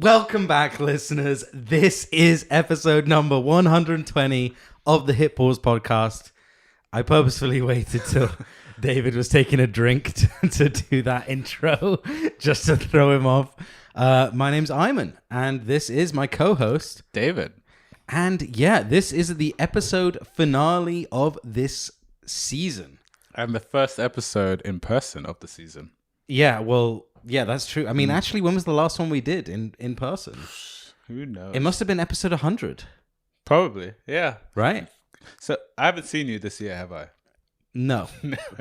Welcome back, listeners. This is episode number 120 of the Hit Pause podcast. I purposefully waited till David was taking a drink to do that intro, just to throw him off. My name's Ayman, and this is my co-host, David. And yeah, this is the episode finale of this season. And the first episode in person of the season. Yeah, well... Yeah, that's true. I mean, actually, when was the last one we did in person? Who knows? It must have been episode 100. Probably, yeah. Right? So, I haven't seen you this year, have I? No.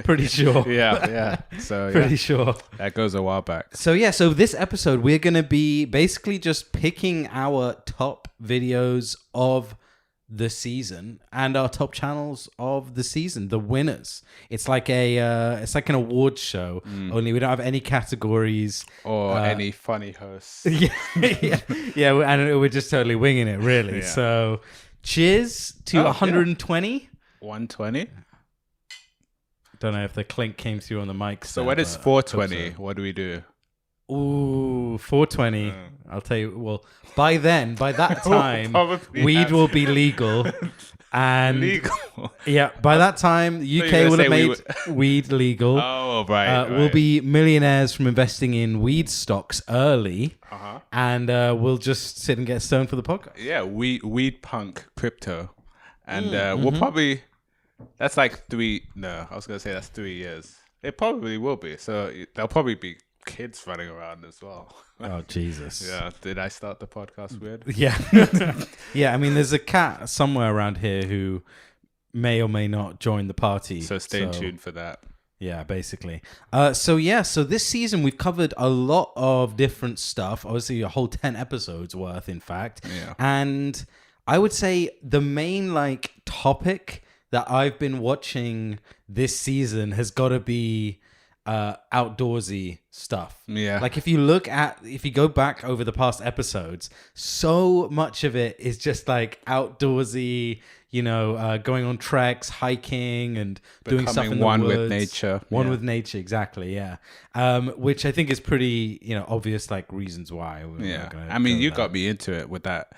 Pretty sure. Yeah. So, Pretty sure. That goes a while back. So this episode, we're going to be basically just picking our top videos of the season and our top channels of the season, the winners. It's like an awards show, only we don't have any categories or any funny hosts. yeah, and we're just totally winging it, really. Yeah. So, cheers to 120. 120. Don't know if the clink came through on the mic. So when it's 420, what do we do? Ooh, 420. I'll tell you. Well, by that time, weed will be legal. And legal. Yeah, by that time, the UK will have made weed legal. Oh, right. We'll be millionaires from investing in weed stocks early. And we'll just sit and get stoned for the podcast. Yeah, weed punk crypto. And we'll probably... That's like 3... No, I was going to say that's 3 years. It probably will be. So there'll probably be kids running around as well. Oh, Jesus. Yeah. Did I start the podcast weird? Yeah. Yeah, I mean, there's a cat somewhere around here who may or may not join the party. So stay tuned for that. Yeah, basically. So this season we've covered a lot of different stuff. Obviously, a whole 10 episodes worth, in fact. Yeah. And I would say the main topic that I've been watching this season has got to be outdoorsy stuff. Yeah. Like if you go back over the past episodes, so much of it is just like outdoorsy, going on treks, hiking, and doing stuff in the one woods. with nature. One with nature, exactly, yeah. Which I think is pretty, obvious reasons why. I mean, you got me into it with that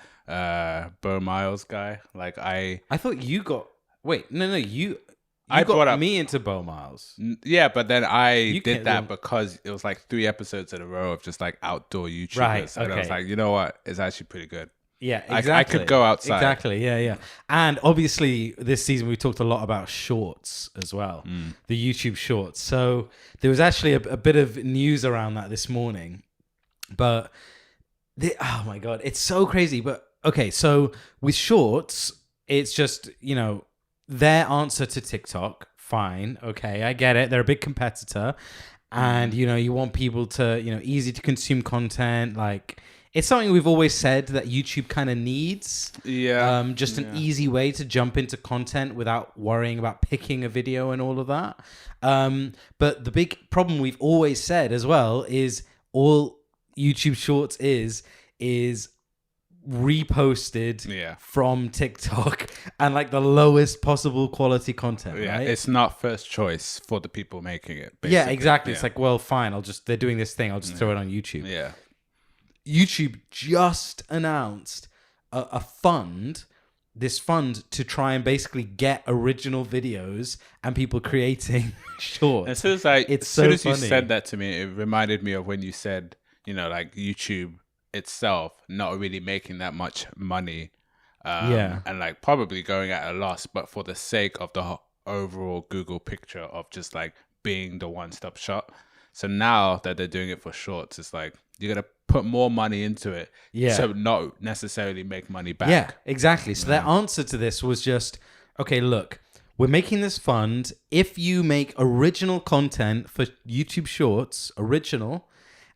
Bo Miles guy. I thought you got... Wait, no, you I got brought up me into Bo Miles. Yeah, but then I did that because it was 3 episodes in a row of just outdoor YouTubers. Right, And I was like, you know what? It's actually pretty good. Yeah, exactly. I could go outside. Exactly, yeah. And obviously this season we talked a lot about shorts as well, the YouTube shorts. So there was actually a bit of news around that this morning. But, oh my God, it's so crazy. But, okay, so with shorts, it's just, their answer to TikTok, fine, okay, I get it. They're a big competitor, and you want people to, easy to consume content. It's something we've always said that YouTube kind of needs. Yeah. Just an easy way to jump into content without worrying about picking a video and all of that. But the big problem we've always said as well is all YouTube Shorts is reposted from TikTok and the lowest possible quality content. Yeah, right? It's not first choice for the people making it. Basically. Yeah, exactly. It's well, fine. They're doing this thing. I'll just throw it on YouTube. Yeah. YouTube just announced a fund to try and basically get original videos and people creating shorts. As soon as you said that to me, it reminded me of when you said, YouTube itself not really making that much money and probably going at a loss, but for the sake of the overall Google picture of just being the one-stop shop. So now that they're doing it for shorts, it's you're gonna put more money into it, so not necessarily make money back. Yeah, exactly. So their answer to this was just, okay, look, we're making this fund. If you make original content for YouTube Shorts,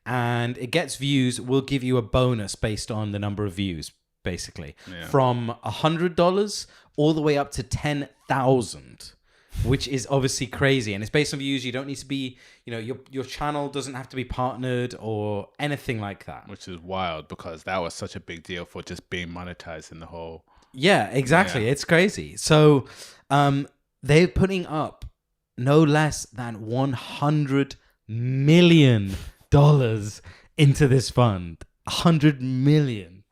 and it gets views, we'll give you a bonus based on the number of views, basically. Yeah. From $100 all the way up to 10,000, which is obviously crazy. And it's based on views. You don't need to be, your channel doesn't have to be partnered or anything like that. Which is wild because that was such a big deal for just being monetized in the whole... Yeah, exactly. Yeah. It's crazy. So they're putting up no less than $100 million into this fund. 100 million.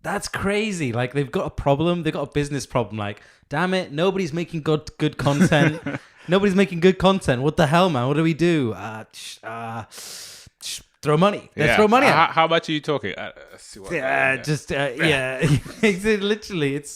That's crazy. Like, they've got a problem. They've got a business problem. Like, damn it, nobody's making good content. Nobody's making good content. What the hell, man? What do we do? Throw money. Let's throw money out. How much are you talking? Literally, it's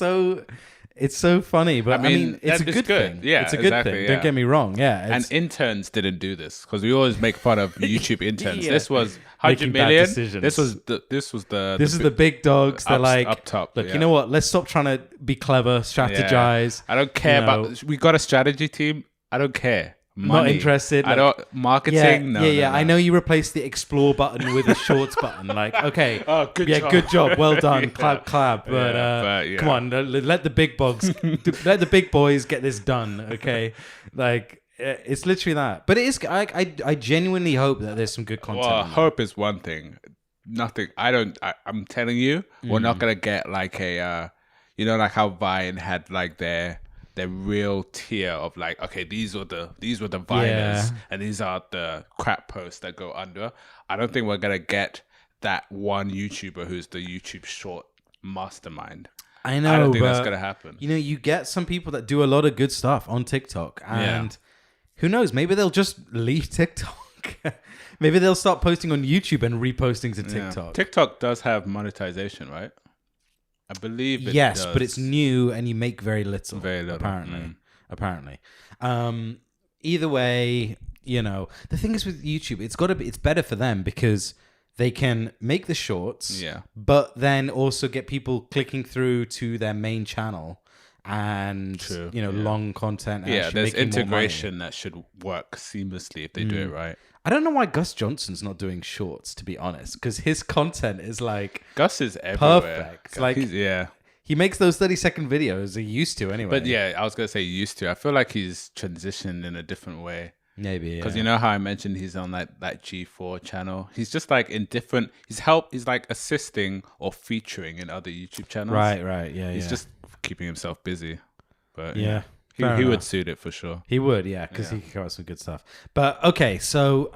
so funny. But I mean it's a good thing. Yeah, it's a good thing. Don't get me wrong. Yeah, and interns didn't do this because we always make fun of YouTube interns. This was 100 million. This is the big dogs. They're like up top. Look, you know what? Let's stop trying to be clever, strategize. I don't care about. We got a strategy team. I don't care. Money. Not interested. I don't marketing. No. I know you replaced the explore button with a shorts button. Like, okay, good job, well done, clap. But come on, let the big boys get this done. Okay, like it's literally that. But it is. I genuinely hope that there's some good content. Well, hope is one thing. Nothing. I'm telling you, we're not gonna get like a, like how Vine had like their real tier of like, okay, these were the Viners and these are the crap posts that go under. I don't think we're gonna get that one YouTuber who's the YouTube short mastermind. I know, I don't think that's gonna happen. You get some people that do a lot of good stuff on TikTok, and who knows? Maybe they'll just leave TikTok. Maybe they'll start posting on YouTube and reposting to TikTok. Yeah. TikTok does have monetization, right? I believe it yes, does. But it's new and you make very little. Very little. Apparently. Either way, the thing is with YouTube, it's better for them because they can make the shorts, but then also get people clicking through to their main channel and long content. And there's integration that should work seamlessly if they do it right. I don't know why Gus Johnson's not doing shorts, to be honest, because his content is like Gus is everywhere. Perfect. Like he makes those 30-second videos. He used to anyway. But I was gonna say used to. I feel like he's transitioned in a different way. Maybe because you know how I mentioned he's on that G4 channel. He's just like in different. He's like assisting or featuring in other YouTube channels. Right. Yeah. He's just keeping himself busy. But he would suit it for sure. He would, because he could come up with some good stuff. But okay, so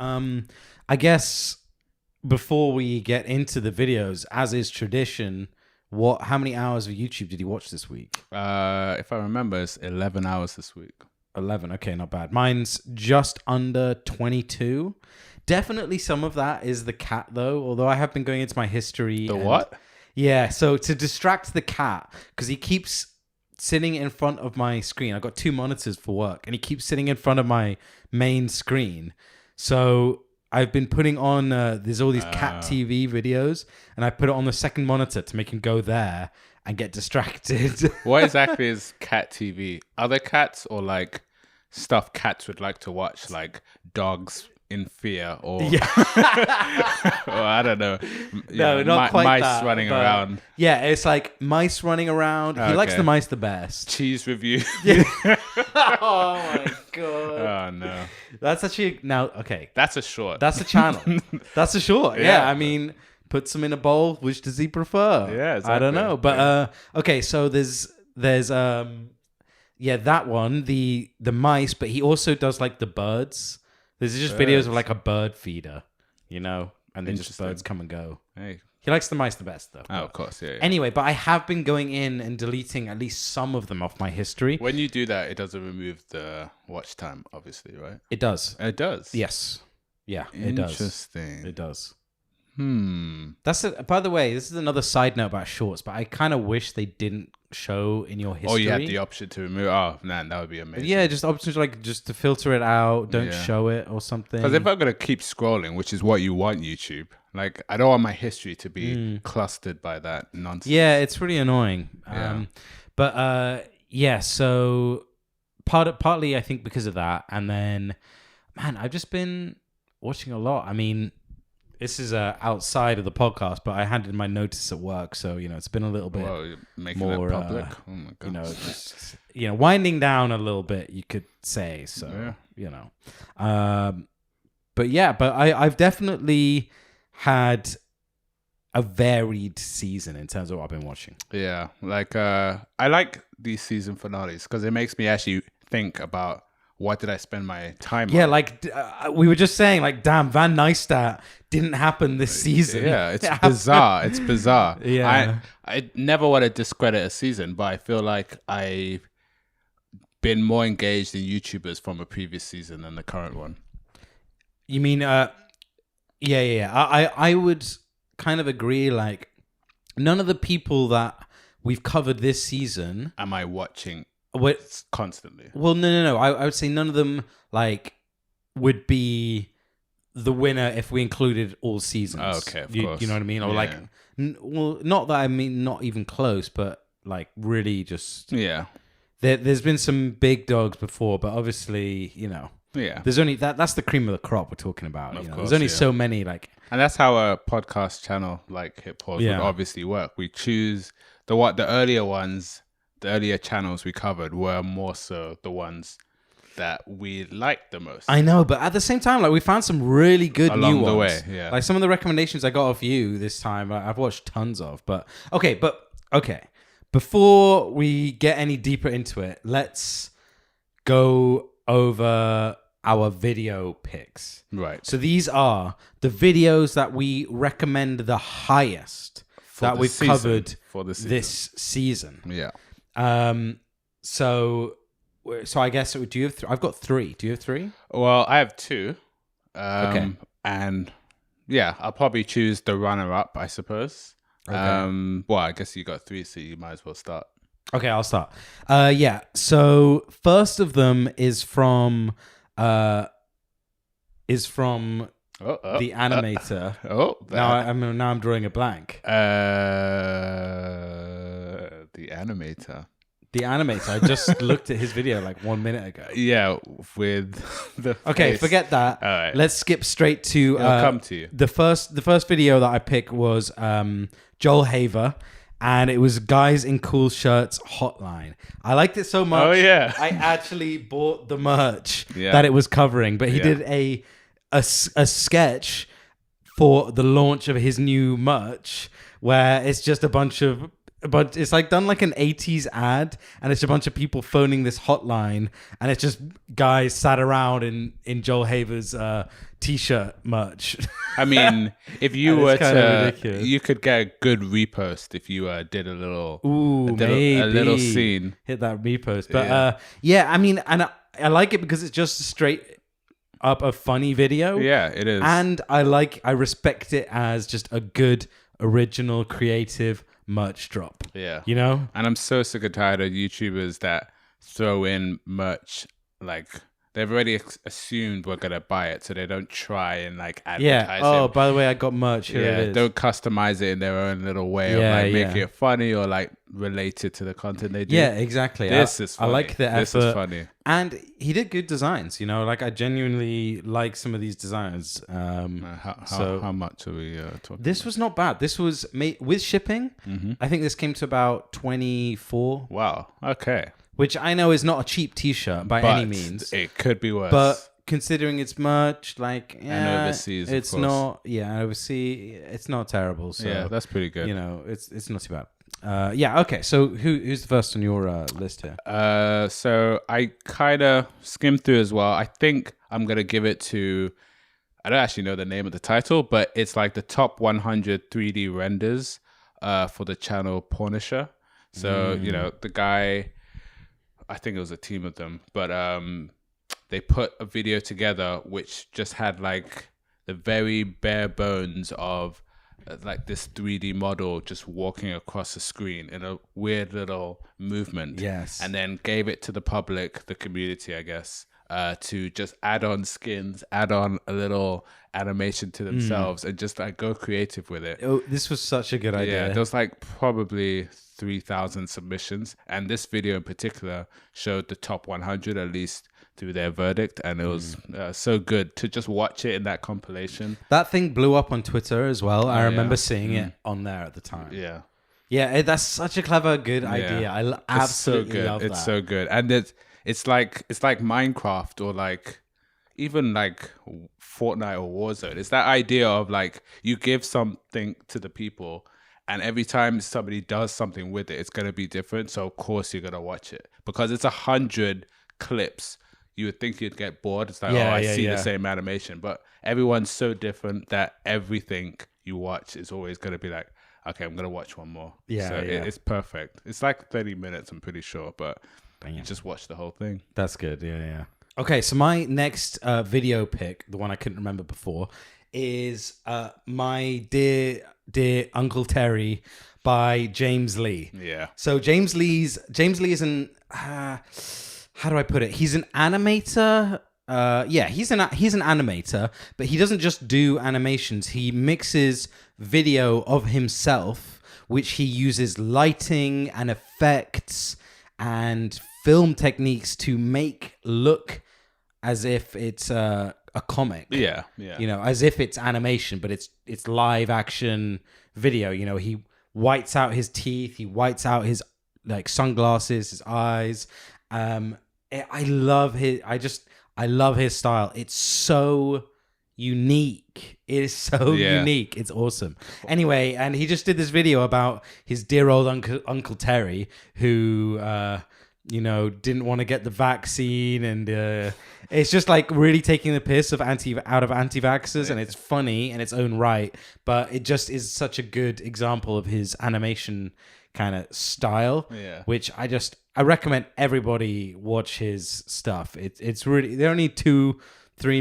I guess before we get into the videos, as is tradition, how many hours of YouTube did you watch this week? If I remember, it's 11 hours this week. 11, okay, not bad. Mine's just under 22. Definitely some of that is the cat, though, although I have been going into my history. What? Yeah, so to distract the cat, because he keeps sitting in front of my screen. I've got 2 monitors for work, and he keeps sitting in front of my main screen. So I've been putting on, there's all these cat TV videos, and I put it on the second monitor to make him go there and get distracted. What exactly is cat TV? Other cats or like stuff cats would like to watch, like dogs in fear or or I don't know. No, not quite mice that, running around. Yeah, it's like mice running around. He likes the mice the best. Cheese review. Oh my god. Oh no. That's actually okay. That's a short. That's a channel. That's a short. Yeah, I mean, puts them in a bowl. Which does he prefer? Yeah, exactly. I don't know, but okay. So there's that one, the mice, but he also does like the birds. There's just videos of like a bird feeder, and then just birds come and go. Hey. He likes the mice the best, though. Oh, of course, yeah. Anyway, but I have been going in and deleting at least some of them off my history. When you do that, it doesn't remove the watch time, obviously, right? It does. It does? Yes. Yeah, it does. Interesting. It does. By the way, this is another side note about shorts, but I kind of wish they didn't show in your history. Oh, you had the option to remove. Oh, man, that would be amazing. Yeah, just options like just to filter it out, don't show it or something. Because if I'm gonna keep scrolling, which is what you want, YouTube, like I don't want my history to be clustered by that nonsense. Yeah, it's really annoying. So partly I think because of that, and then, man, I've just been watching a lot. I mean, this is outside of the podcast, but I handed my notice at work, so it's been a little bit more public. Oh my god! Winding down a little bit, you could say. So but I've definitely had a varied season in terms of what I've been watching. Yeah, like I like these season finales because it makes me actually think about what did I spend my time Yeah, on? like we were just saying, like, damn, Van Nystat didn't happen this season. Yeah, it's bizarre. It's bizarre. Yeah. I never want to discredit a season, but I feel like I've been more engaged in YouTubers from a previous season than the current one. You mean, yeah. I would kind of agree, like, none of the people that we've covered this season... Am I watching constantly? Well, no. I would say none of them, like, would be the winner if we included all seasons. Oh, okay, of course. You know what I mean? Or, like, well, not that I mean not even close, but, like, really just... Yeah. There's been some big dogs before, but obviously, you know... Yeah, there's only that's the cream of the crop we're talking about. Of course, there's only so many, like, and that's how a podcast channel like Hip Pause would obviously work. We choose the earlier ones, the earlier channels we covered were more so the ones that we liked the most. I know, but at the same time, like, we found some really good along new ones. The way. Yeah, like some of the recommendations I got off you this time, I've watched tons of. But okay. Before we get any deeper into it, let's go over our video picks. Right. So these are the videos that we recommend the highest that we've covered for this season. Yeah. So I guess, do you have I've got 3. Do you have 3? Well, I have 2. Okay. And yeah, I'll probably choose the runner-up, I suppose. Okay. Well, I guess you got 3, so you might as well start. Okay, I'll start. Yeah. So first of them is from the animator. Now I'm drawing a blank. The animator. The animator. I just looked at his video like 1 minute ago. Yeah, with the Okay, forget that. All right. Let's skip straight to It'll come to you. The first video that I picked was Joel Haver. And it was Guys in Cool Shirts Hotline. I liked it so much. Oh, yeah. I actually bought the merch that it was covering. But he did a sketch for the launch of his new merch where it's just but it's like done like an 80s ad, and it's a bunch of people phoning this hotline, and it's just guys sat around in Joel Haver's t-shirt merch. I mean, if you were to, you could get a good repost if you did a little scene. Hit that repost. But I mean, and I like it because it's just straight up a funny video. Yeah, it is. And I respect it as just a good, original, creative merch drop. Yeah. You know? And I'm so sick and tired of YouTubers that throw in merch, like, they've already assumed we're gonna buy it, so they don't try and like advertise it. Oh, by the way, I got merch. Here it is. Don't customize it in their own little way of like making it funny or like related to the content they do. Yeah, exactly. This is funny. I like the effort. This is funny. And he did good designs, you know, like I genuinely like some of these designs. How much are we talking This about? was not bad. This was made with shipping. Mm-hmm. I think this came to about 24. Wow. Okay. Which I know is not a cheap t-shirt by any means. It could be worse. But considering it's merch, like, and overseas, it's of course. overseas, it's not terrible. So yeah, that's pretty good. You know, it's not too bad. Okay. So who's the first on your list here? So I kind of skimmed through as well. I think I'm gonna give it to. I don't actually know the name of the title, but it's like the top 100 3D renders for the channel Pornisher. So you know the guy. I think it was a team of them, but they put a video together which just had like the very bare bones of like this 3D model just walking across the screen in a weird little movement. Yes. And then gave it to the public, the community, I guess, to just add on skins, add on a little animation to themselves and just like go creative with it. Oh, this was such a good idea. Yeah, there was like probably 3,000 submissions, and this video in particular showed the top 100 at least through their verdict, and it was so good to just watch it in that compilation. That thing blew up on Twitter as well. I remember seeing it on there at the time. Yeah, that's such a clever, good idea. I absolutely love that. It's so good, and it's like Minecraft or like even like Fortnite or Warzone. It's that idea of like you give something to the people, and every time somebody does something with it, it's going to be different. So of course you're going to watch it because it's 100 clips. you would think you'd get bored. It's like, I see the same animation. But everyone's so different that everything you watch is always going to be like, okay, I'm going to watch one more. It's perfect. It's like 30 minutes, I'm pretty sure, but you just watch the whole thing. That's good. Yeah. Okay, so my next video pick, the one I couldn't remember before, is My Dear Uncle Terry by James Lee. Yeah. So James Lee is an how do I put it? He's an animator. He's an animator, but he doesn't just do animations. He mixes video of himself, which he uses lighting and effects and film techniques to make look as if it's a comic. Yeah. You know, as if it's animation, but it's live action video. You know, he whites out his teeth, he whites out his like sunglasses, his eyes. I love his style. It's so unique. It is so unique. It's awesome. Anyway, and he just did this video about his dear old Uncle Terry, who didn't want to get the vaccine, and it's just like really taking the piss out of anti-vaxxers, and it's funny in its own right, but it just is such a good example of his animation kind of style, which I recommend everybody watch his stuff. It's really, they're only 2-3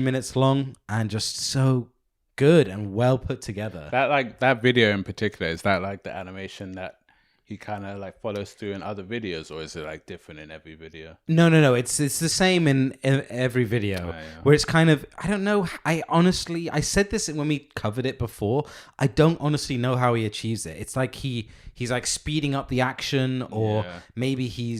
minutes long and just so good and well put together. That video in particular, is that like the animation that he kind of like follows through in other videos, or is it like different in every video? No. It's the same in every video, where it's kind of, I don't know. I said this when we covered it before. I don't honestly know how he achieves it. It's like he's like speeding up the action, or maybe he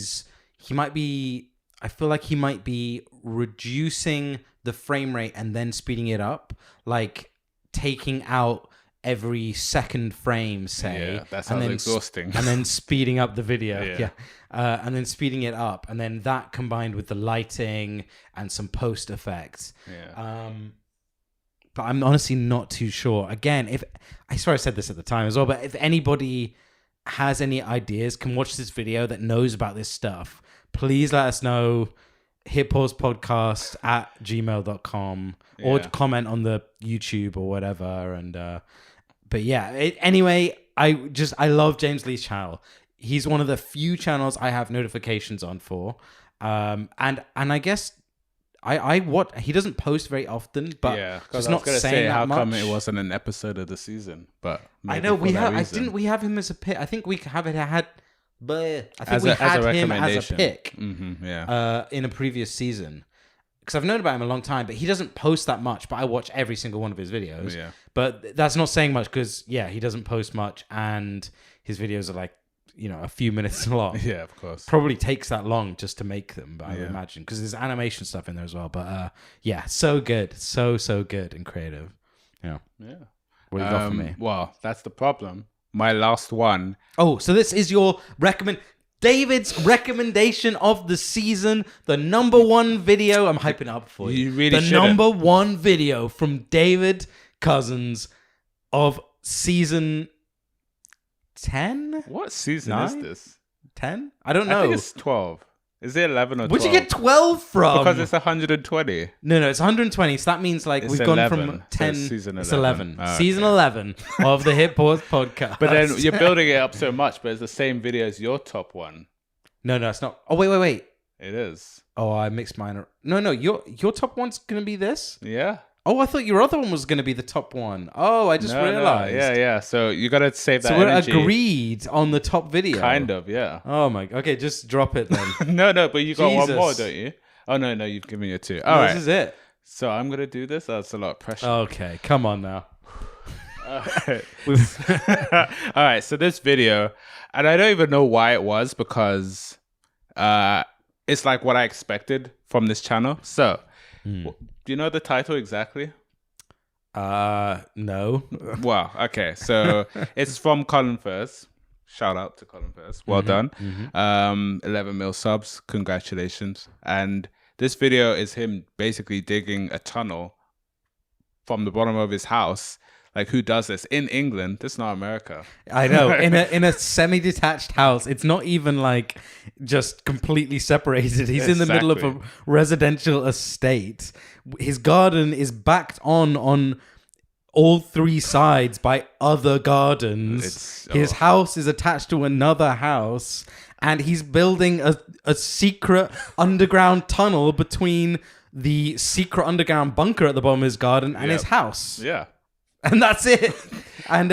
might be. I feel like he might be reducing the frame rate and then speeding it up, like taking out every second frame, say. Yeah, that sounds exhausting. And then speeding up the video. And then speeding it up. And then that combined with the lighting and some post effects. But I'm honestly not too sure. Again, I swear I said this at the time as well, but if anybody has any ideas, can watch this video, that knows about this stuff, please let us know. hitpausepodcast@gmail.com or comment on the YouTube or whatever. And but anyway, I love James Lee's channel. He's one of the few channels I have notifications on for, and I guess he doesn't post very often, but because I was going to say, how come it wasn't an episode of the season? But I know we have him as a pick. I think we had him as a pick in a previous season, because I've known about him a long time, but he doesn't post that much. But I watch every single one of his videos. But that's not saying much, because he doesn't post much, and his videos are like, a few minutes long. Yeah, of course. Probably takes that long just to make them, but I would imagine, because there's animation stuff in there as well. But so good, so good and creative. Yeah. What do you got for me? Well, that's the problem. My last one. Oh, so this is your David's recommendation of the season, the number one video. I'm hyping it up for you. You really should. The number one video from David Cousins of season 10? What season is this? 10? I don't know. I think it's 12. Is it 11 or 12? Where'd you get 12 from? Because it's 120. No, it's 120. So that means like we've 11. Gone from 10. So season 11. It's 11. Oh, season 11 of the Hit Pause podcast. But then you're building it up so much, but it's the same video as your top one. No, it's not. Oh, wait. It is. Oh, I mixed mine. No, your top one's going to be this? Yeah. Oh, I thought your other one was going to be the top one. Oh, I just realized. No. Yeah. So you got to save that energy. So we're agreed on the top video. Kind of, yeah. Oh, my. Okay, just drop it then. No, but you got one more, don't you? Oh, no, you've given me a 2. All right. This is it. So I'm going to do this. That's a lot of pressure. Okay, come on now. All right. So this video, and I don't even know why it was, because it's like what I expected from this channel. So... Do you know the title exactly? No. Wow. Okay. So it's from Colin First. Shout out to Colin First. Well done. 11 mil subs. Congratulations. And this video is him basically digging a tunnel from the bottom of his house, Like, who does this in England? This is not America. I know. In a semi-detached house, it's not even like just completely separated. He's in the middle of a residential estate. His garden is backed on all three sides by other gardens. His house is attached to another house, and he's building a secret underground tunnel between the secret underground bunker at the bottom of his garden and his house. Yeah. And that's it. And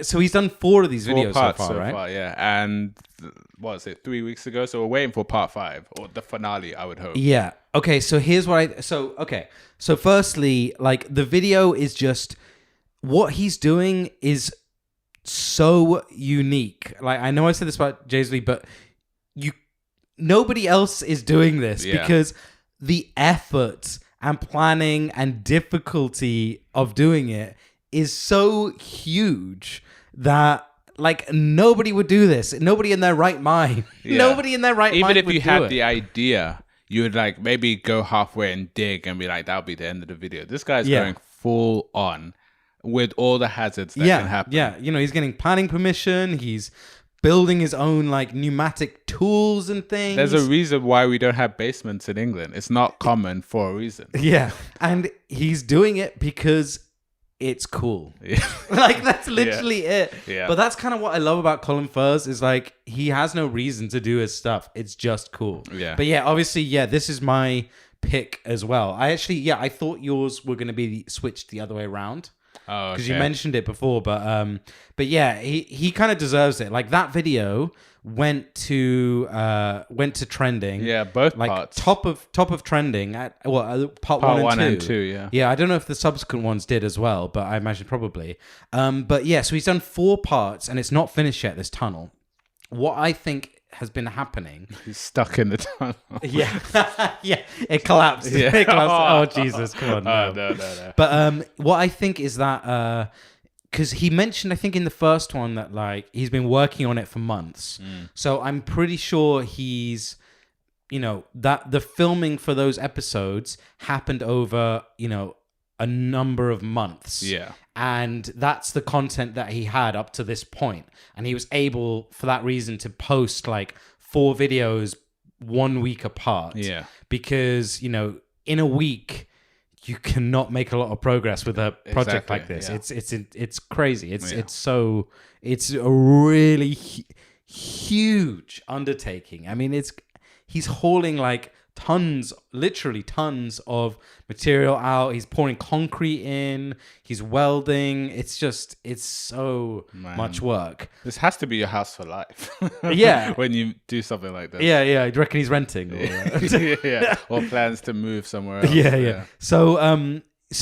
so he's done 4 of these videos so far, right? Yeah. And what was it, 3 weeks ago? So we're waiting for part 5 or the finale, I would hope. Yeah. Okay. So here's what So firstly, like, the video is just, what he's doing is so unique. Like, I know I said this about Jay-Z, but nobody else is doing this because the effort and planning and difficulty of doing it is so huge that, like, nobody would do this. Nobody in their right mind. Yeah. Nobody in their right mind. Even if you had the idea, you would, like, maybe go halfway and dig and be like, that'll be the end of the video. This guy's going full on with all the hazards that can happen. Yeah, he's getting planning permission. He's building his own, like, pneumatic tools and things. There's a reason why we don't have basements in England. It's not common for a reason. Yeah, and he's doing it because it's cool. Yeah. Like, that's literally it. Yeah. But that's kind of what I love about Colin Firth, is, like, he has no reason to do his stuff. It's just cool. Yeah. But yeah, obviously, this is my pick as well. I thought yours were going to be switched the other way around. Oh, because you mentioned it before, but yeah, he kind of deserves it. Like, that video went to trending. Yeah, both like parts. top of trending at part 1 and 2. Yeah. I don't know if the subsequent ones did as well, but I imagine probably. But yeah, so he's done 4 parts, and it's not finished yet. This tunnel. What I think has been happening. He's stuck in the tunnel. Yeah. Yeah. It collapsed. Yeah. It collapsed. Oh, Jesus. Come on. No. But what I think is that because he mentioned, I think, in the first one that, like, he's been working on it for months. So I'm pretty sure he's, that the filming for those episodes happened over, a number of months. Yeah. And that's the content that he had up to this point. And he was able, for that reason, to post, like, 4 videos 1 week apart. Yeah. Because, in a week, you cannot make a lot of progress with a project like this. Yeah. It's crazy. It's a really huge undertaking. I mean, he's hauling, like, literally tons of material out. He's pouring concrete in. He's welding. It's so much work. This has to be your house for life. Yeah. When you do something like this. Yeah. Do you reckon he's renting? Yeah. Or plans to move somewhere else. Yeah. So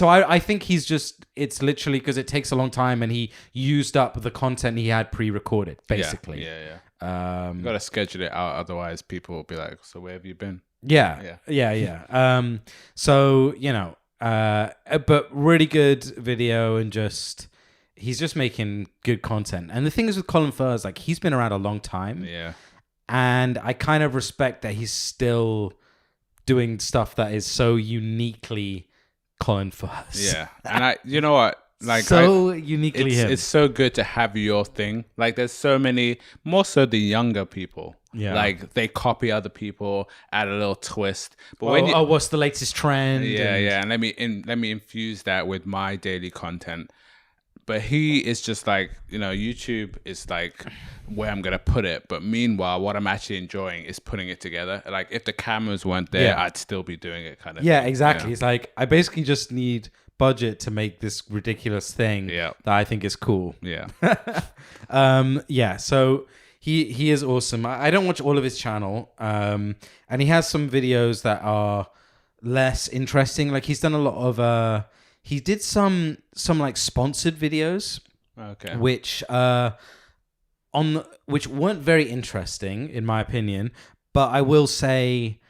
I think it's literally because it takes a long time, and he used up the content he had pre-recorded, basically. Yeah. You got to schedule it out, otherwise people will be like, so where have you been? Yeah. So, but really good video, and he's just making good content. And the thing is with Colin Firth, like, he's been around a long time. Yeah. And I kind of respect that he's still doing stuff that is so uniquely Colin Firth. Yeah. And you know what? Like, uniquely him. It's so good to have your thing. Like, there's so many, more so the younger people. Yeah. Like, they copy other people, add a little twist. But what's the latest trend? Yeah. And let me infuse that with my daily content. But he is just like, YouTube is like where I'm gonna put it. But meanwhile, what I'm actually enjoying is putting it together. Like, if the cameras weren't there, I'd still be doing it, kind of. Yeah, thing, exactly. It's like, I basically just need budget to make this ridiculous thing that I think is cool. Yeah. So he is awesome. I don't watch all of his channel, and he has some videos that are less interesting. Like, he's done a lot of he did some like sponsored videos, which which weren't very interesting in my opinion, but I will say,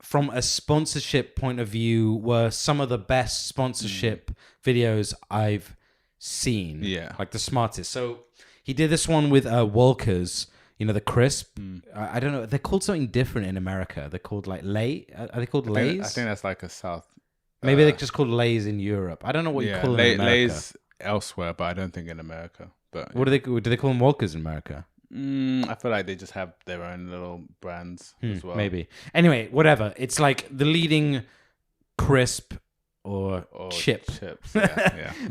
from a sponsorship point of view, were some of the best sponsorship videos I've seen. Yeah. Like, the smartest. So he did this one with Walkers, the crisp. I don't know. They're called something different in America. They're called, like, Lay. Are they called Lays? I think that's like a South. Maybe they're just called Lays in Europe. I don't know what you call them in America. Lays elsewhere, but I don't think in America. But what do they call them walkers in America? I feel like they just have their own little brands as well. Maybe. Anyway, whatever. It's like the leading crisp or chips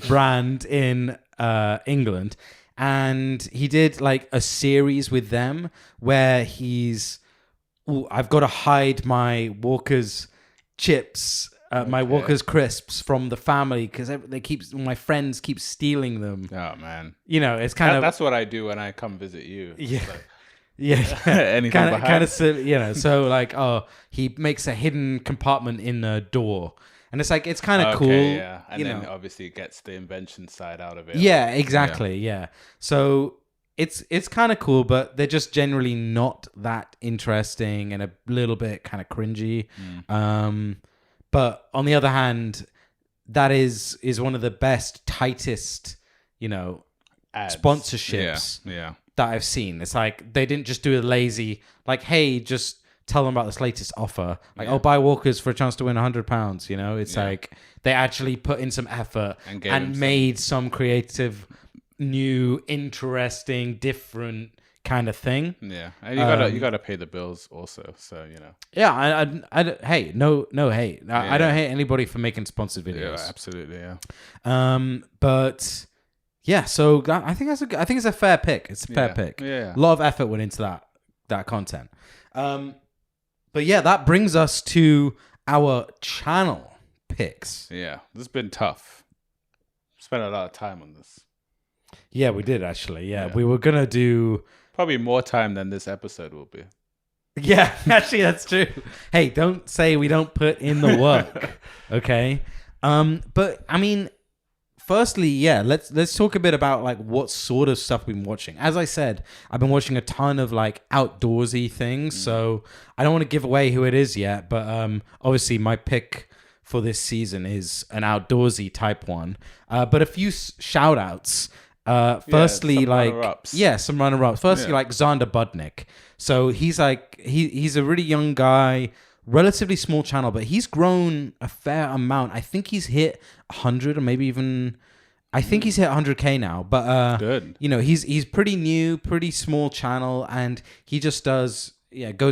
brand in England, and he did like a series with them where I've got to hide my Walker's chips, my Walker's crisps from the family because my friends keep stealing them. Oh man, it's kind of that's what I do when I come visit you. Yeah. Like, anything kind of silly, so like, he makes a hidden compartment in the door, and it's like it's kind of cool, and then obviously it gets the invention side out of it. Yeah, exactly, So it's kind of cool, but they're just generally not that interesting and a little bit kind of cringy. But on the other hand, that is one of the best, tightest, Ads. sponsorships. That I've seen. It's like they didn't just do a lazy, like, hey, just tell them about this latest offer. Like, buy Walkers for a chance to win £100. It's like they actually put in some effort and made some creative, new, interesting, different kind of thing. Yeah, and you gotta pay the bills also. So Yeah, I no hate. I don't hate anybody for making sponsored videos. Yeah, absolutely. Yeah. But. Yeah, so I think it's a fair pick. It's a fair pick. Yeah. A lot of effort went into that content. But yeah, that brings us to our channel picks. Yeah, this has been tough. Spent a lot of time on this. Yeah, we did actually. Yeah, we were gonna do probably more time than this episode will be. Yeah, actually, that's true. Hey, don't say we don't put in the work, okay? But I mean. Firstly, let's talk a bit about like what sort of stuff we've been watching. As I said, I've been watching a ton of like outdoorsy things, so I don't want to give away who it is yet. But obviously, my pick for this season is an outdoorsy type one. But a few shout outs. Firstly, some runner-ups. Some runner-ups. Firstly, like Xander Budnick. So he's like he's a really young guy. Relatively small channel, but he's grown a fair amount. I think he's hit 100 or maybe even... I think he's hit 100K now. But, good. He's pretty new, pretty small channel, and he just goes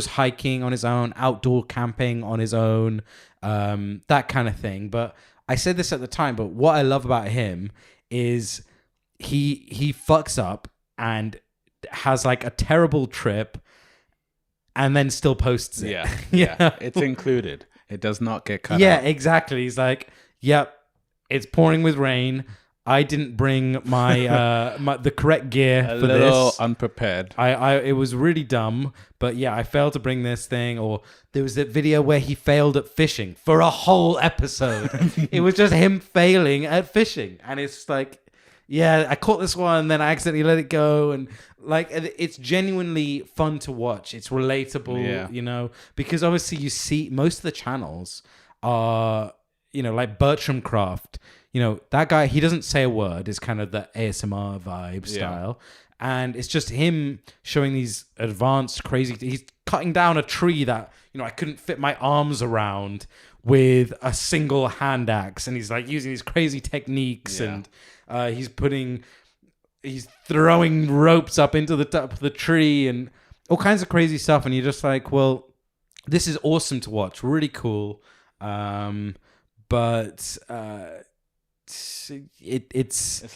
hiking on his own, outdoor camping on his own, that kind of thing. But I said this at the time, but what I love about him is he fucks up and has like a terrible trip and then still posts it. Yeah. It's included. It does not get cut out. Yeah, exactly. He's like, yep, it's pouring with rain. I didn't bring my the correct gear for this. A little unprepared. It was really dumb, but yeah, I failed to bring this thing. Or there was that video where he failed at fishing for a whole episode. It was just him failing at fishing, and it's like, yeah, I caught this one, then I accidentally let it go, and like it's genuinely fun to watch. It's relatable, because obviously you see most of the channels are, like Bertram Craft. That guy, he doesn't say a word. It's kind of the ASMR vibe style, and it's just him showing these advanced, crazy. He's cutting down a tree that I couldn't fit my arms around with a single hand axe, and he's like using these crazy techniques and. He's throwing ropes up into the top of the tree and all kinds of crazy stuff. And you're just like, well, this is awesome to watch. Really cool. But it's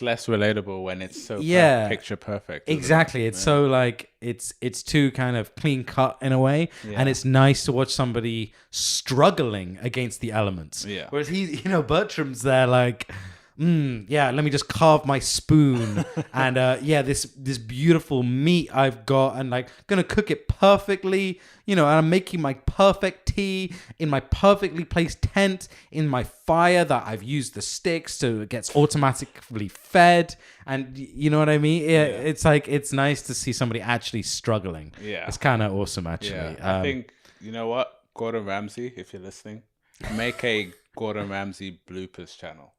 less relatable when it's so picture perfect. Exactly. It's so like, it's too kind of clean cut in a way. Yeah. And it's nice to watch somebody struggling against the elements. Yeah. Whereas Bertram's there like... let me just carve my spoon and this beautiful meat I've got and like gonna cook it perfectly, and I'm making my perfect tea in my perfectly placed tent in my fire that I've used the sticks so it gets automatically fed, and you know what I mean? It's like it's nice to see somebody actually struggling. It's kind of awesome actually. I think Gordon Ramsay, if you're listening, make a Gordon Ramsay bloopers channel.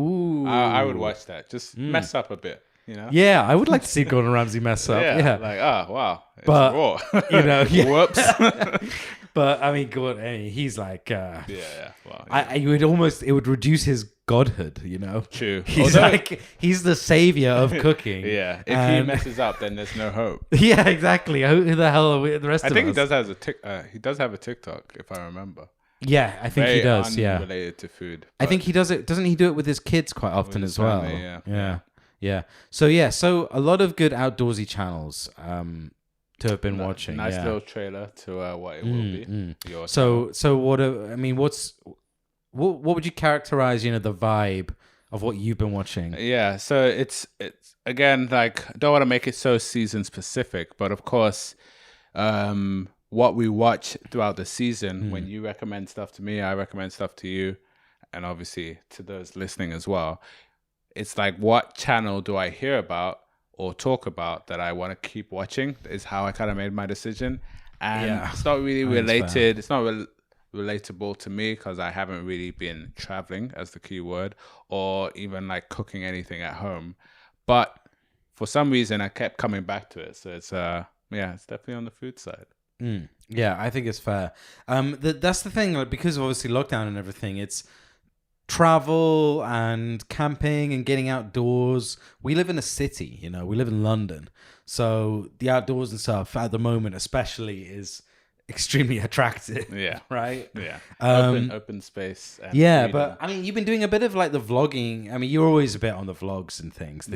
Ooh, I would watch that. Just mess up a bit, Yeah, I would like to see Gordon Ramsay mess up. Yeah. Like, wow, it's but raw. Whoops. But I mean, Gordon, he's like, Wow. it would reduce his godhood, you know. True. He's the savior of cooking. Yeah. If he messes up, then there's no hope. Yeah, exactly. Who the hell are we, the rest of us? I think he does have a TikTok, if I remember. Yeah, I think he does. Yeah, related to food. I think he does it. Doesn't he do it with his kids quite often as well? Family, yeah. So a lot of good outdoorsy channels to have been watching. Nice little trailer to what it will be. So what would you characterize? You know, the vibe of what you've been watching. Yeah. So it's again, like, I don't want to make it so season specific, but of course, what we watch throughout the season, when you recommend stuff to me, I recommend stuff to you, and obviously to those listening as well. It's like, what channel do I hear about or talk about that I want to keep watching is how I kind of made my decision. And it's not really related. It's not relatable to me because I haven't really been traveling, as the key word, or even like cooking anything at home. But for some reason, I kept coming back to it. So it's it's definitely on the food side. Yeah, I think it's fair. That's the thing, like, because of obviously lockdown and everything, it's travel and camping and getting outdoors. We live in a city, you know, we live in London. So the outdoors and stuff at the moment especially is extremely attractive. Yeah. Right? Yeah. Open space. And freedom. But I mean, you've been doing a bit of like the vlogging. I mean, you're always a bit on the vlogs and things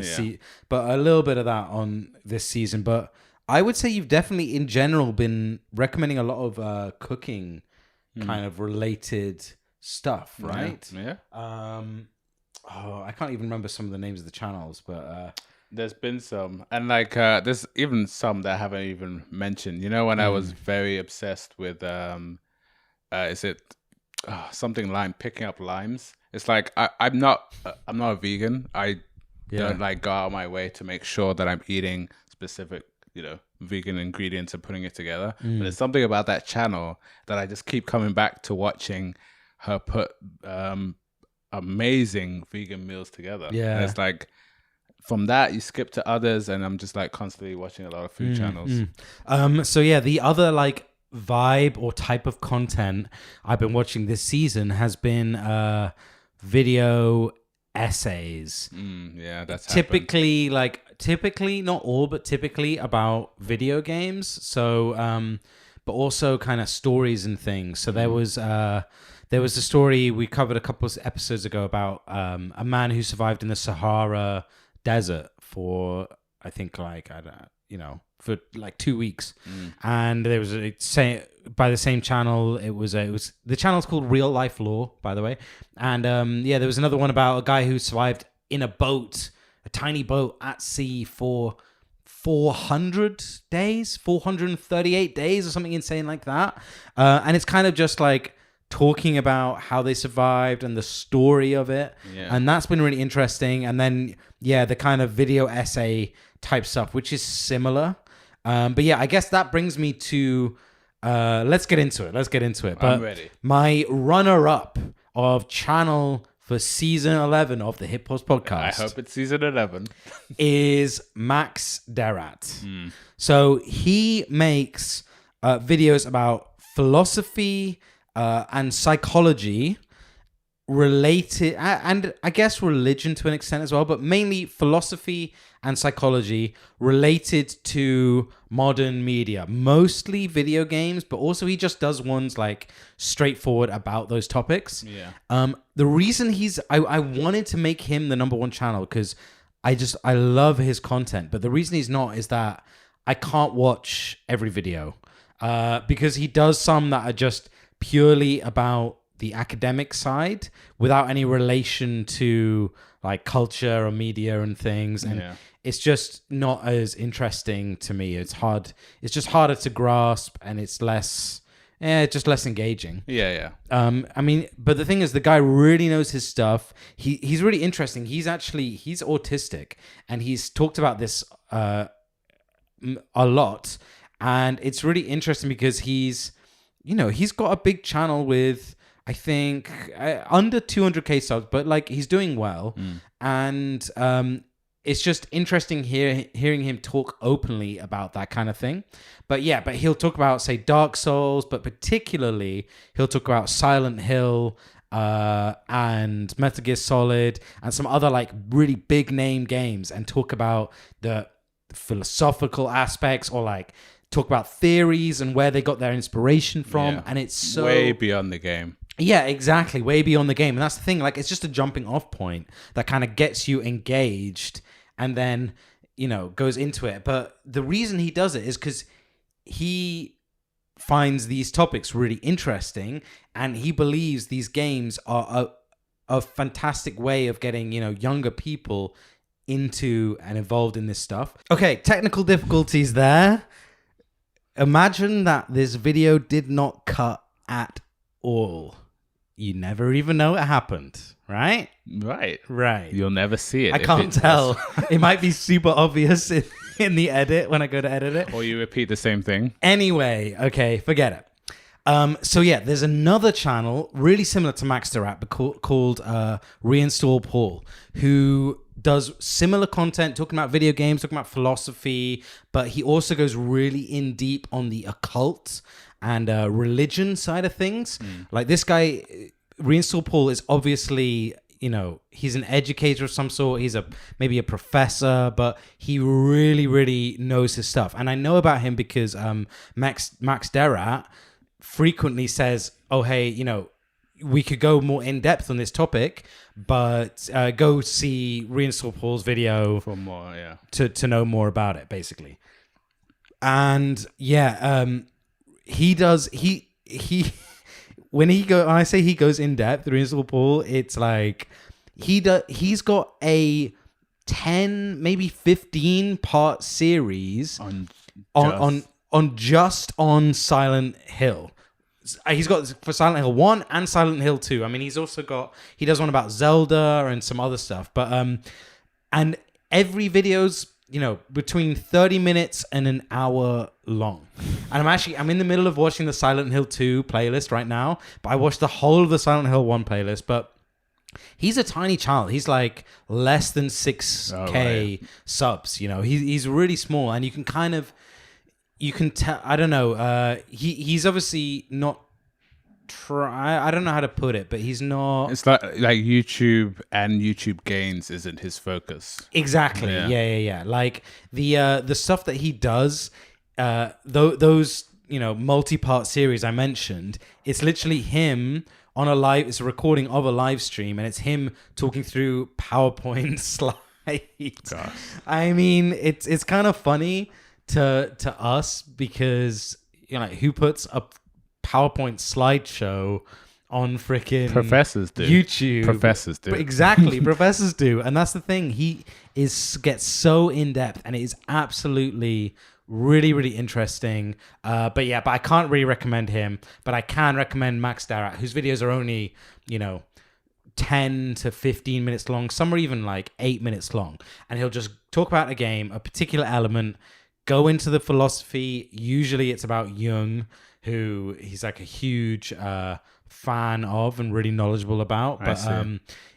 but a little bit of that on this season. But I would say you've definitely in general been recommending a lot of cooking kind of related stuff, right? Yeah. I can't even remember some of the names of the channels, but there's been some, and like there's even some that I haven't even mentioned. You know, when I was very obsessed with is it something lime, picking up limes? It's like I'm not a vegan. I don't like go out of my way to make sure that I'm eating specific, you know, vegan ingredients and putting it together. But there's something about that channel that I just keep coming back to watching her put amazing vegan meals together. Yeah. And it's like, from that you skip to others, and I'm just like constantly watching a lot of food channels. So yeah, the other like vibe or type of content I've been watching this season has been video essays. That's typically happened. Typically not all, but typically about video games. So but also kind of stories and things. So there was a story we covered a couple of episodes ago about a man who survived in the Sahara desert for, I think, like, I don't, you know, for like 2 weeks. And there was by the same channel, it was the channel's called Real Life Law, by the way. And there was another one about a guy who survived in a boat, a tiny boat at sea for 400 days, 438 days or something insane like that. And it's kind of just like talking about how they survived and the story of it. And that's been really interesting. And then, the kind of video essay type stuff, which is similar. But yeah, I guess that brings me to, let's get into it. But I'm ready. My runner-up of channel for season 11 of the Hip Post Podcast, I hope it's season 11, is Max Derat. So he makes videos about philosophy and psychology related, and I guess religion to an extent as well, but mainly philosophy and psychology related to modern media, mostly video games, but also he just does ones like straightforward about those topics. The reason I wanted to make him the number one channel because I love his content, but the reason he's not is that I can't watch every video because he does some that are just purely about the academic side without any relation to like culture or media and things. And it's just not as interesting to me. It's just harder to grasp, and it's just less engaging. I mean, but the thing is, the guy really knows his stuff. He's really interesting. He's autistic, and he's talked about this a lot. And it's really interesting because he's got a big channel with, I think, under 200k subs, but like he's doing well. And it's just interesting hearing him talk openly about that kind of thing. But he'll talk about, say, Dark Souls, but particularly he'll talk about Silent Hill and Metal Gear Solid and some other like really big name games and talk about the philosophical aspects or like talk about theories and where they got their inspiration from. And it's so way beyond the game. Yeah, exactly. Way beyond the game. And that's the thing. Like, it's just a jumping off point that kind of gets you engaged and then, you know, goes into it. But the reason he does it is because he finds these topics really interesting and he believes these games are a fantastic way of getting, you know, younger people into and involved in this stuff. Okay, technical difficulties there. Imagine that this video did not cut at all. You never even know it happened, right? Right. You'll never see it. I can't tell. It might be super obvious in the edit when I go to edit it. Or you repeat the same thing. Anyway, okay, forget it. So yeah, there's another channel really similar to Max Derap called Reinstall Paul, who does similar content, talking about video games, talking about philosophy, but he also goes really in deep on the occult and religion side of things. Like this guy, Reinstall Paul, is obviously, you know, he's an educator of some sort. He's maybe a professor, but he really, really knows his stuff. And I know about him because Max Derrat frequently says, oh, hey, you know, we could go more in depth on this topic, but go see Reinstall Paul's video for more, to know more about it, basically. And he does when I say he goes in depth, Reinstall Paul, it's like he's got a 10, maybe 15 part series on Silent Hill. He's got for Silent Hill 1 and Silent Hill 2. I mean, he does one about Zelda and some other stuff. But and every video's, you know, between 30 minutes and an hour long. And I'm in the middle of watching the Silent Hill 2 playlist right now, but I watched the whole of the Silent Hill 1 playlist. But he's a tiny child. He's like less than 6K subs, you know. He's really small, and you can tell, I don't know, he's obviously not I don't know how to put it, but he's not. It's like YouTube and YouTube gains isn't his focus. Exactly. Yeah. Like the stuff that he does, those, you know, multi-part series I mentioned, it's literally him on it's a recording of a live stream, and it's him talking through PowerPoint slides. Gosh. I mean, it's kind of funny to us because, you know, who puts a PowerPoint slideshow on freaking professors do. YouTube? Professors do. Exactly, professors do. And that's the thing. He gets so in depth, and it is absolutely really, really interesting. But I can't really recommend him. But I can recommend Max Derrat, whose videos are only, you know, 10 to 15 minutes long. Some are even like 8 minutes long, and he'll just talk about a game, a particular element, go into the philosophy. Usually it's about Jung, who he's like a huge fan of and really knowledgeable about. But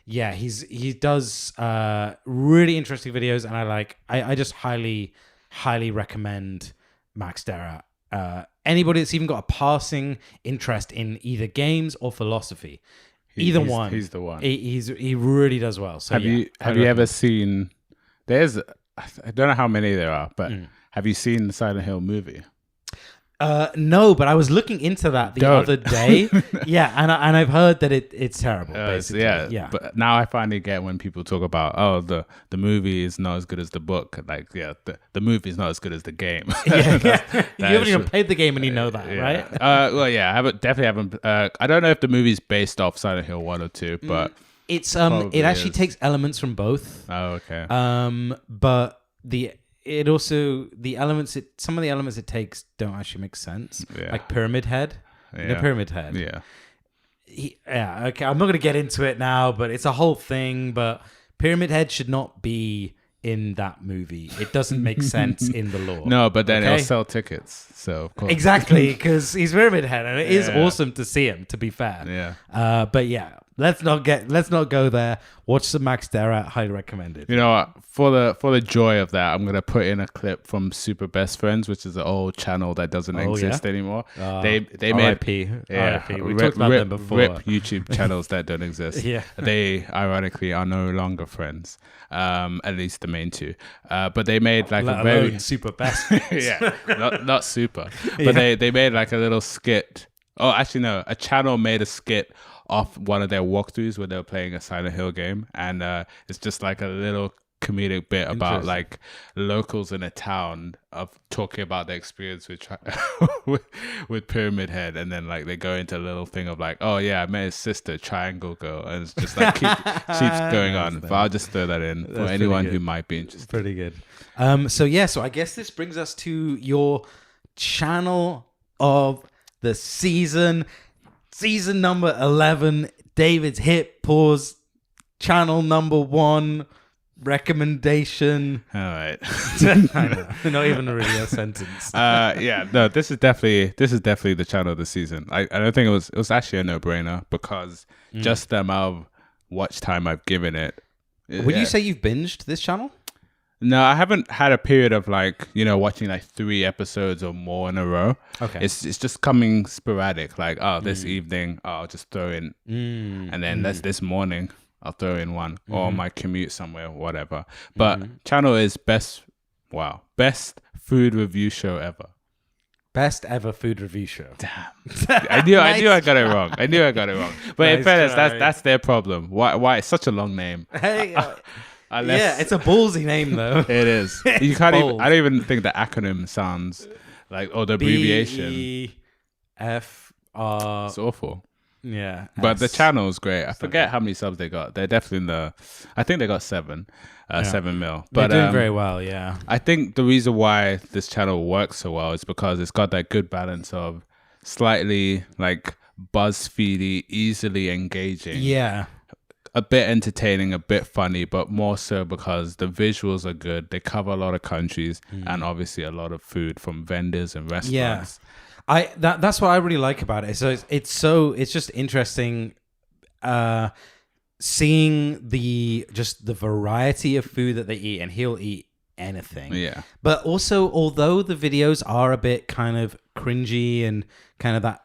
he does really interesting videos, and I just highly recommend Max Derrat. Anybody that's even got a passing interest in either games or philosophy, he's the one. He really does well. So have you ever seen? I don't know how many there are, but have you seen the Silent Hill movie? No, but I was looking into that the other day. Yeah, and I've heard that it's terrible. Basically. Yeah. But now I finally get when people talk about the movie is not as good as the book. Like the movie is not as good as the game. You haven't even played the game and you know that, right? I haven't. I don't know if the movie's based off Silent Hill 1 or 2, but it's it actually takes elements from both. Oh, okay. But some of the elements it takes don't actually make sense. Yeah. Like Pyramid Head. Yeah. The Pyramid Head. Yeah. Okay. I'm not going to get into it now, but it's a whole thing. But Pyramid Head should not be in that movie. It doesn't make sense in the lore. No, but then it'll sell tickets. So of course. Exactly, because he's Pyramid Head, and it is awesome to see him, to be fair. Yeah. But yeah, let's not go there. Watch some Max Derrat, highly recommended. You know what? For the joy of that, I'm gonna put in a clip from Super Best Friends, which is an old channel that doesn't exist anymore. They made RIP. We talked about them before. Rip YouTube channels that don't exist. Yeah, they ironically are no longer friends. At least the main two. But they made like a very Super Best. Yeah, not super. But they made like a little skit. Oh, actually no, a channel made a skit off one of their walkthroughs where they were playing a Silent Hill game, and it's just like a little comedic bit about like locals in a town of talking about their experience with with Pyramid Head, and then like they go into a little thing of like, oh yeah, I met his sister, Triangle Girl, and it's just like keeps going on. But I'll just throw that in for anyone who might be interested. Pretty good. So I guess this brings us to your channel of the season number 11, David's hit pause channel number 1 recommendation. All right. I know, not even really a sentence. This is definitely the channel of the season. I don't think it was actually a no-brainer because just the amount of watch time I've given it. Would you say you've binged this channel? No, I haven't had a period of like, watching like 3 episodes or more in a row. Okay. It's just coming sporadic. Like, this evening, I'll just throw in. And then this morning, I'll throw in one. Or my commute somewhere, whatever. But channel is best food review show ever. Best ever food review show. Damn. I knew I got it wrong. But in fairness, that's their problem. Why it's such a long name. Hey, it's a ballsy name though. It is. You can't even. I don't even think the acronym sounds like, or the abbreviation. BEFR. It's awful. Yeah, but the channel is great. I forget how many subs they got. They're definitely I think they got 7 mil. But they're doing very well. Yeah. I think the reason why this channel works so well is because it's got that good balance of slightly like BuzzFeedy, easily engaging. Yeah. A bit entertaining, a bit funny, but more so because the visuals are good. They cover a lot of countries and obviously a lot of food from vendors and restaurants. Yeah, that's what I really like about it. So it's just interesting seeing the variety of food that they eat, and he'll eat anything. Yeah. But also, although the videos are a bit kind of cringy and kind of that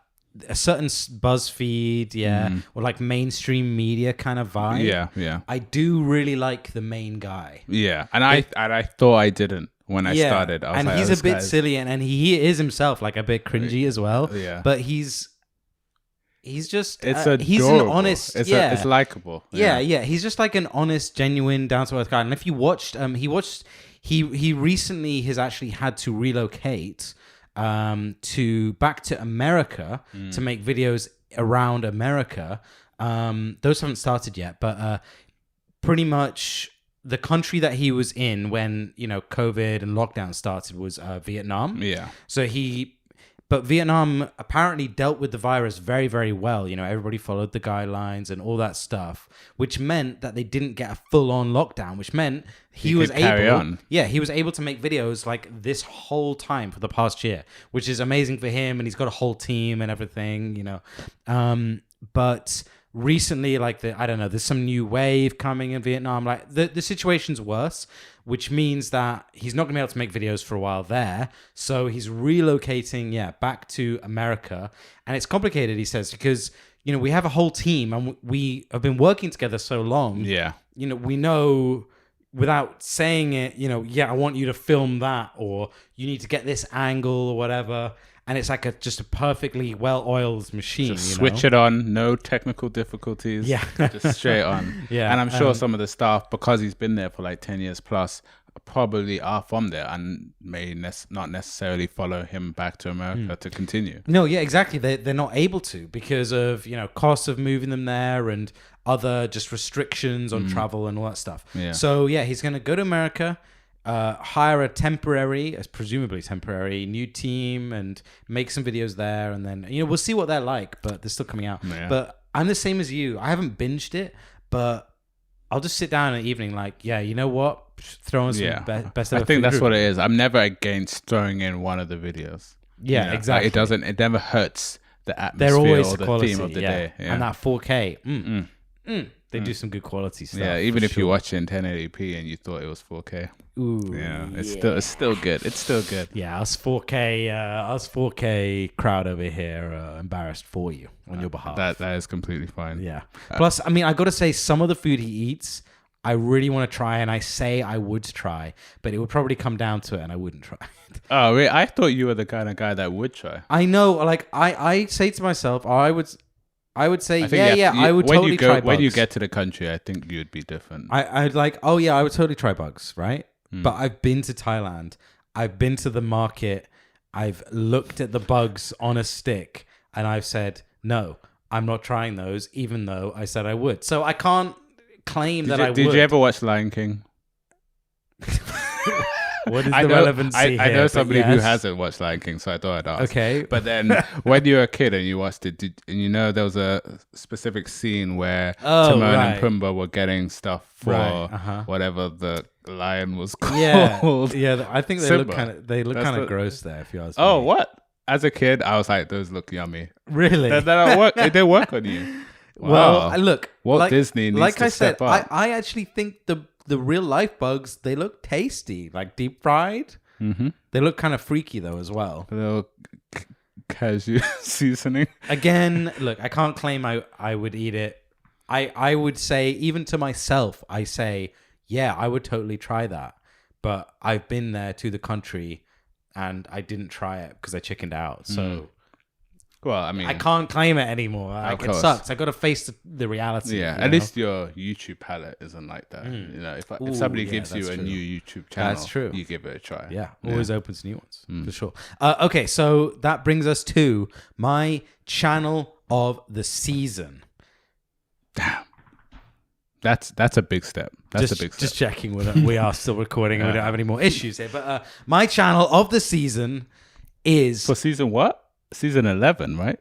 a certain BuzzFeed, or like mainstream media kind of vibe. Yeah. I do really like the main guy. Yeah, and I thought I didn't when I started. I was like, he's a bit silly, and he is himself like a bit cringy as well. Yeah, but he's just he's an honest. It's likable. Yeah. He's just like an honest, genuine, down to earth guy. And if you watched, he recently has actually had to relocate back to America to make videos around America. Those haven't started yet, but pretty much the country that he was in when COVID and lockdown started was Vietnam. Yeah. But Vietnam apparently dealt with the virus very, very well. Everybody followed the guidelines and all that stuff, which meant that they didn't get a full-on lockdown, which meant he was able to make videos like this whole time for the past year, which is amazing for him. And he's got a whole team and everything, But recently, there's some new wave coming in Vietnam. Like the situation's worse, which means that he's not gonna be able to make videos for a while there. So he's relocating, back to America. And it's complicated, he says, because, we have a whole team and we have been working together so long. Yeah. We know without saying it, I want you to film that, or you need to get this angle or whatever. And it's like just a perfectly well-oiled machine. Just switch it on, no technical difficulties. Yeah. Just straight on. Yeah. And I'm sure some of the staff, because he's been there for like 10 years plus, probably are from there and may not necessarily follow him back to America to continue. No, yeah, exactly. They're not able to because of, costs of moving them there and other just restrictions on travel and all that stuff. Yeah. So, he's going to go to America, hire a presumably temporary new team and make some videos there, and then we'll see what they're like, but they're still coming out. But I'm the same as you. I haven't binged it, but I'll just sit down in the evening you know what, throw in some best ever. I think that's what it is. I'm never against throwing in one of the videos. Exactly. It never hurts the atmosphere. They're always or the quality, theme of the day. And that 4K They do some good quality stuff. Yeah, even if you watch it in 1080p and you thought it was 4K. Ooh, yeah, it's still good. It's still good. Yeah, us 4K crowd over here embarrassed for you on your behalf. That is completely fine. Yeah. Plus, I mean, I got to say, some of the food he eats, I really want to try, and I say I would try, but it would probably come down to it, and I wouldn't try it. Oh, wait, I thought you were the kind of guy that would try. I know, like I say to myself, I would say, I would totally try bugs. When you get to the country, I think you'd be different. I'd like, I would totally try bugs, right? But I've been to Thailand. I've been to the market. I've looked at the bugs on a stick, and I've said, no, I'm not trying those, even though I said I would. So I can't claim that I would. Did you ever watch Lion King? What is the relevancy here? I know somebody who hasn't watched Lion King, so I thought I'd ask. Okay. But then when you were a kid and you watched it, and there was a specific scene where Timon and Pumbaa were getting stuff for whatever the lion was called. Yeah. I think they look kind of gross there, if you ask me. Oh, what? As a kid, I was like, those look yummy. Really? They work on you. Wow. Well, look, Walt Disney needs to step up. I actually think the real life bugs, they look tasty, like deep fried. Mm-hmm. They look kind of freaky though as well. A little cashew seasoning. Again, look, I can't claim I would eat it. I would say, even to myself, I say, yeah, I would totally try that. But I've been there to the country and I didn't try it because I chickened out. So... Well, I mean, I can't claim it anymore. Like, it sucks. I got to face the reality. Yeah, at least your YouTube palette isn't like that. You know, if somebody gives you a new YouTube channel, that's true. You give it a try. Yeah, always open to new ones for sure. Okay, so that brings us to my channel of the season. Damn, that's a big step. That's a big step. Just checking we are still recording and we don't have any more issues here. But my channel of the season is for season what? Season 11, right?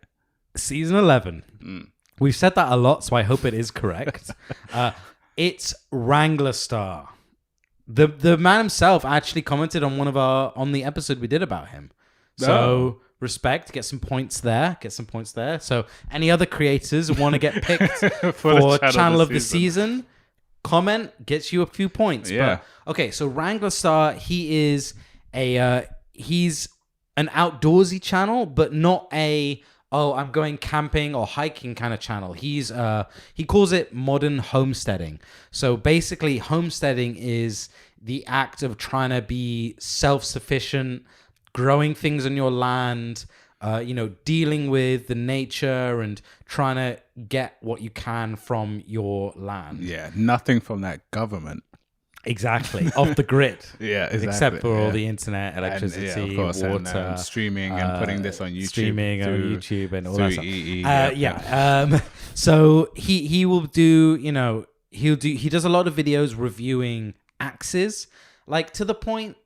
Season 11. We've said that a lot, so I hope it is correct. It's Wrangler Star. The man himself actually commented on the episode we did about him. So respect, get some points there. So any other creators want to get picked for channel of the season, comment, gets you a few points. Yeah. But, okay, so Wrangler Star, he is he's an outdoorsy channel, but not I'm going camping or hiking kind of channel. He calls it modern homesteading. So basically, homesteading is the act of trying to be self-sufficient, growing things on your land, dealing with the nature and trying to get what you can from your land. Yeah, nothing from that government. Exactly, off the grid. Yeah, exactly. Except for all the internet, electricity, of course, water, and streaming, and putting this on YouTube, streaming on YouTube, and all that stuff. So he will do. He does a lot of videos reviewing axes, like to the point.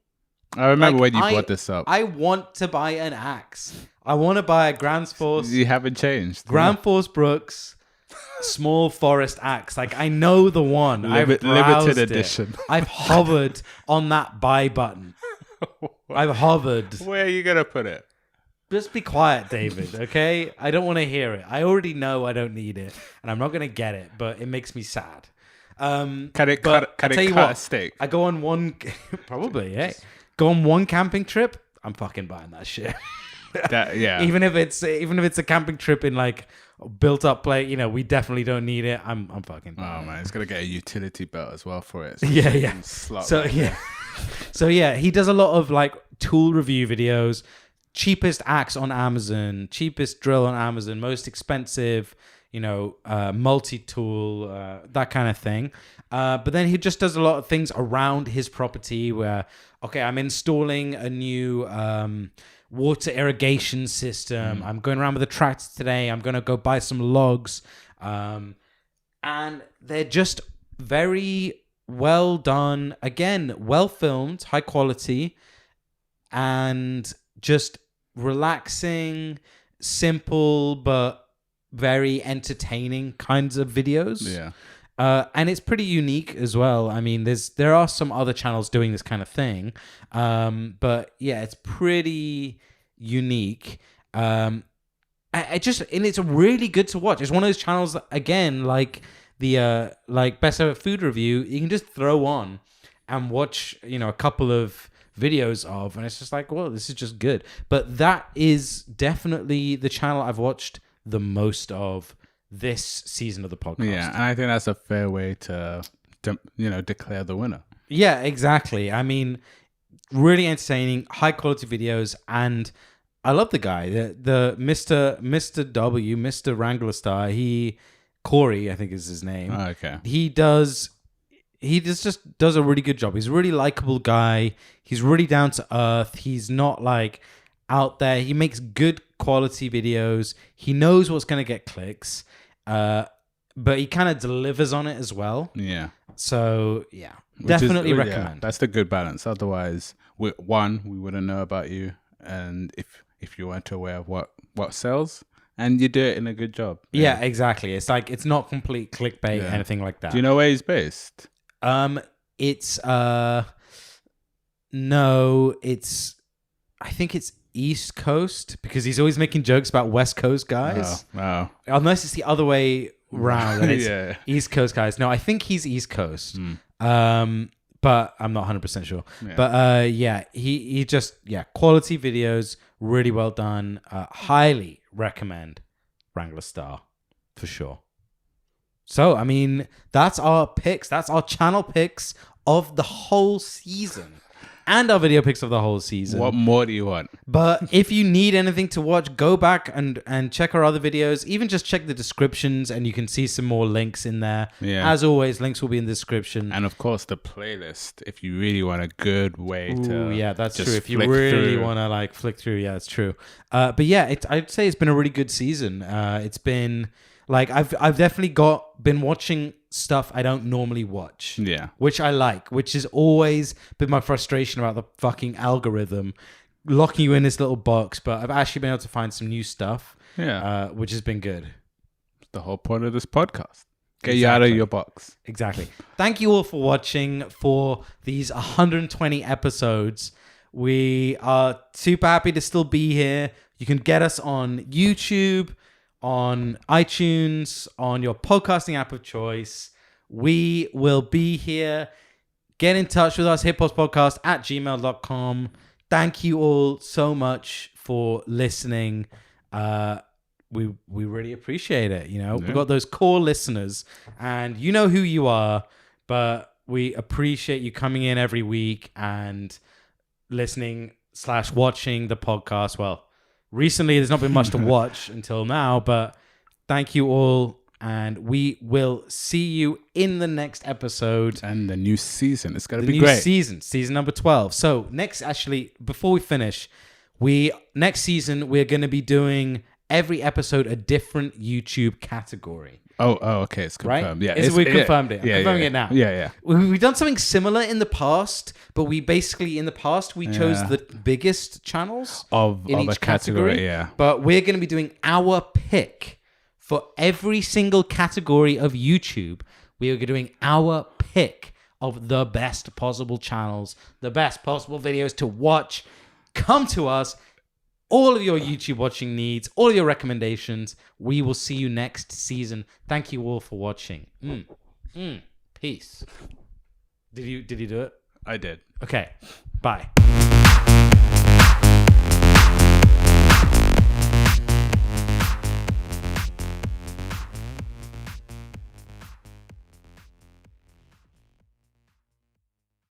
I remember when you brought this up. I want to buy an axe. I want to buy a Grand Force. You haven't changed. Grand Force Brooks. Small forest axe. Like, I know the one. Limited edition. I've hovered on that buy button. I've hovered. Where are you going to put it? Just be quiet, David, okay? I don't want to hear it. I already know I don't need it, and I'm not going to get it, but it makes me sad. Can it cut a steak? I go on one... Probably, yeah. Go on one camping trip, I'm fucking buying that shit. Even if it's a camping trip in like built up place, we definitely don't need it. I'm fucking buying man, it's gonna get a utility belt as well for it. So he does a lot of like tool review videos, cheapest axe on Amazon, cheapest drill on Amazon, most expensive, multi-tool, that kind of thing. But then he just does a lot of things around his property where, okay, I'm installing a new water irrigation system. I'm going around with a tractor today. I'm going to go buy some logs. And they're just very well done. Again, well filmed, high quality, and just relaxing, simple, but very entertaining kinds of videos. Yeah. And it's pretty unique as well. I mean, there are some other channels doing this kind of thing. But yeah, it's pretty unique. And it's really good to watch. It's one of those channels that, again, like the like best ever food review, you can just throw on and watch, a couple of videos of, and it's just like, well, this is just good. But that is definitely the channel I've watched the most of this season of the podcast. Yeah, and I think that's a fair way to declare the winner. Yeah, exactly. I mean, really entertaining, high quality videos, and I love the guy, the Mr. W, Mr. Wrangler Star. Corey, I think is his name. Oh, okay. He just does a really good job. He's a really likable guy. He's really down to earth. He's not like out there. He makes good quality videos. He knows what's going to get clicks, but he kind of delivers on it as well. Yeah. So yeah, definitely recommend. Yeah, that's the good balance. Otherwise, we wouldn't know about you, and if you weren't aware of what sells, and you do it in a good job. Yeah, exactly. It's like, it's not complete clickbait, anything like that. Do you know where he's based? It's no, I think it's East Coast, because he's always making jokes about West Coast guys. Oh. Unless it's the other way around, and it's East Coast guys. No, I think he's East Coast. But I'm not 100% sure. Yeah. But he just, quality videos, really well done. Highly recommend Wrangler Star for sure. So, I mean, that's our picks. That's our channel picks of the whole season. And our video picks of the whole season. What more do you want? But if you need anything to watch, go back and check our other videos. Even just check the descriptions, and you can see some more links in there. Yeah. As always, links will be in the description. And of course, the playlist, if you really want a good way to... yeah, that's true. If you really want to like flick through, yeah, it's true. But yeah, I'd say it's been a really good season. It's been... Like, I've definitely been watching stuff I don't normally watch. Yeah. Which I like, which has always been my frustration about the fucking algorithm locking you in this little box. But I've actually been able to find some new stuff. Yeah. Which has been good. The whole point of this podcast. Get you out of your box. Exactly. Thank you all for watching for these 120 episodes. We are super happy to still be here. You can get us on YouTube, on iTunes, on your podcasting app of choice. We will be here. Get in touch with us, hiphopspodcast@gmail.com. Thank you all so much for listening. We really appreciate it. We've got those core listeners, and you know who you are, but we appreciate you coming in every week and listening/watching the podcast. Well, recently, there's not been much to watch until now, but thank you all, and we will see you in the next episode. And the new season. It's going to be great. Season number 12. So before we finish, next season, we're going to be doing every episode a different YouTube category. Oh, okay. It's confirmed. Right? Yeah, we confirmed it. I'm confirming it now. Yeah. We've done something similar in the past, but we chose the biggest channels of each category. Yeah. But we're going to be doing our pick for every single category of YouTube. We are doing our pick of the best possible channels, the best possible videos to watch. Come to us. All of your YouTube watching needs, all of your recommendations. We will see you next season. Thank you all for watching. Peace. Did you do it? I did. Okay. Bye.